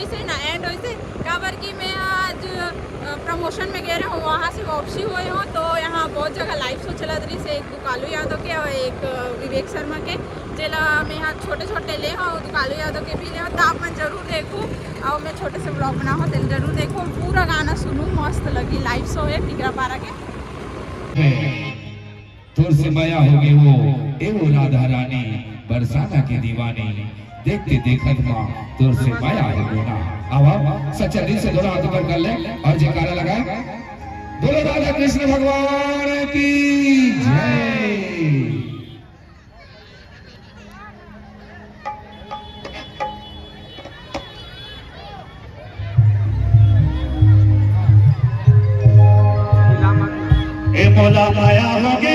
हुई से ना एंड हुई से काबर की मैं आज प्रमोशन में गए रहा हूँ, वहाँ से वापसी हुए हूँ। तो यहाँ बहुत जगह लाइव शो चला रही से, एक कालू यादव के और एक विवेक शर्मा के, जेला मैं यहाँ छोटे छोटे ले हूँ, कालू यादव के भी ले हूँ। तो आप मैं जरूर देखूँ और मैं छोटे से ब्लॉग बनाऊँ, दिल जरूर देखूँ, पूरा गाना सुनूँ, मस्त लगी। लाइव शो है टिकरापारा के। तोर से माया होगी वो एवो राधा रानी बरसाना की दीवानी, देखते देखत माँ तोर से माया होगी ना। आवा सच्चा दिल से दोनों हाथ ऊपर कर ले और जयकारा लगाए, बोलो राधा कृष्ण भगवान की जय। ए मोला माया होगी